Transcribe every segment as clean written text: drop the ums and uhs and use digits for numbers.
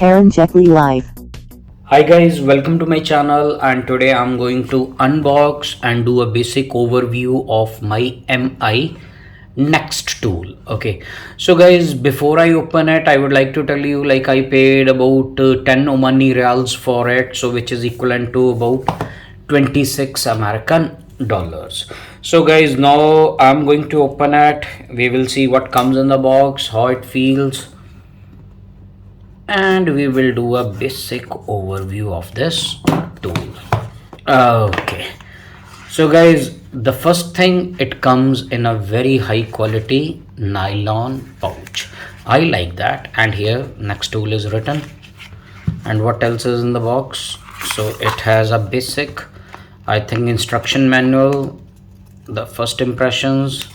karanjetlilive. Hi guys, welcome to my channel, and today I'm going to unbox and do a basic overview of my MI nextool. Okay, so guys, before I open it, I would like to tell you, like, I paid about 10 Omani Reals for it, so which is equivalent to about 26 American dollars. So guys, now I'm going to open it. We will see what comes in the box, how it feels, and we will do a basic overview of this tool. Okay, so guys, the first thing, it comes in a very high quality nylon pouch. I like that. And here nextool is written. And what else is in the box? So it has a basic, I think, instruction manual, the first impressions.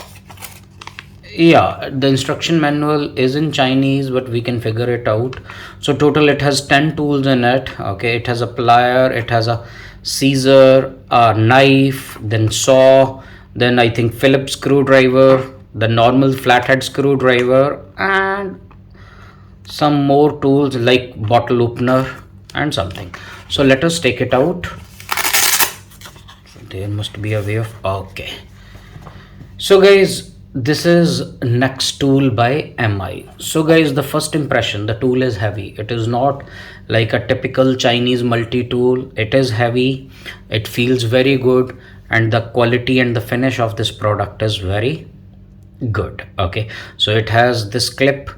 Yeah, the instruction manual is in Chinese, but we can figure it out. So total it has 10 tools in it. Okay, it has a plier, it has a scissor, a knife, then saw, then I think Phillips screwdriver, the normal flathead screwdriver, and some more tools like bottle opener and something. So let us take it out. There must be a way of, okay. So guys, this is nextool by MI. So guys, the first impression, the tool is heavy. It is not like a typical Chinese multi-tool. It is heavy, it feels very good, and the quality and the finish of this product is very good. Okay, so it has this clip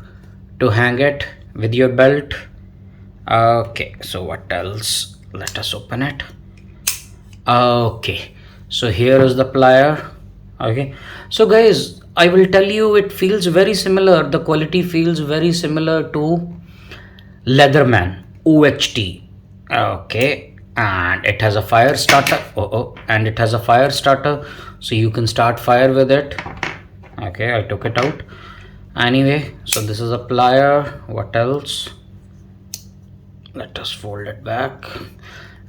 to hang it with your belt. Okay, so what else? Let us open it. Okay, so here is the plier. Okay, so guys, I will tell you, it feels very similar, the quality feels very similar to Leatherman OHT. Okay, and it has a fire starter. And it has a fire starter, so you can start fire with it. Okay, I took it out anyway. So this is a plier. What else? Let us fold it back.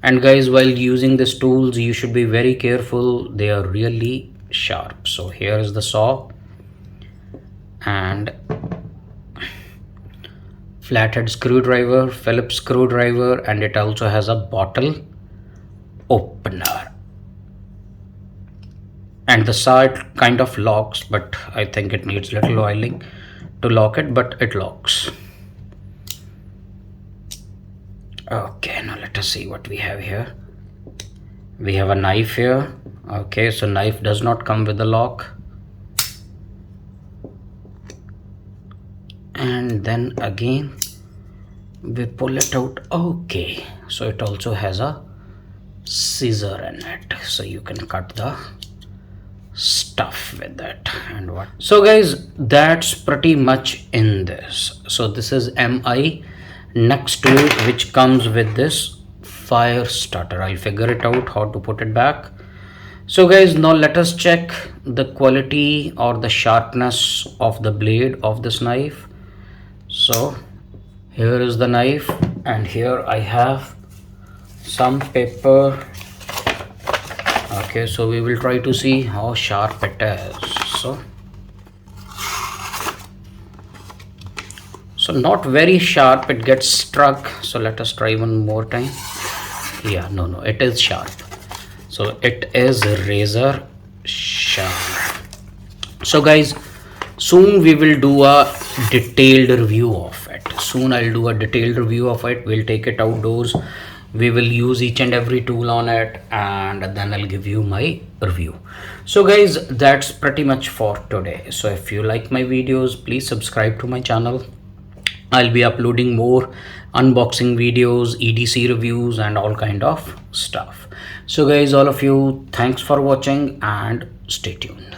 And guys, while using these tools, you should be very careful. They are really sharp. So here is the saw and flathead screwdriver, Phillips screwdriver, and it also has a bottle opener. And the saw, it kind of locks, but I think it needs little oiling to lock it, but it locks. Okay, now let us see what we have here. We have a knife here. Okay, so knife does not come with a lock. And then again we pull it out. Okay, so it also has a scissor in it, so you can cut the stuff with it. And what, so guys, that's pretty much in this. So this is MI nextool, which comes with this fire starter. I'll figure it out how to put it back. So guys, now let us check the quality or the sharpness of the blade of this knife. So here is the knife, and here I have some paper. Okay, so we will try to see how sharp it is. So not very sharp, it gets struck. So let us try one more time. Yeah, no, it is sharp. So it is razor sharp. So guys, soon we will do a detailed review of it. Soon I'll do a detailed review of it. We'll take it outdoors, we will use each and every tool on it, and then I'll give you my review. So guys, that's pretty much for today. So if you like my videos, please subscribe to my channel. I'll be uploading more unboxing videos, EDC reviews, and all kind of stuff. So guys, all of you, thanks for watching and stay tuned.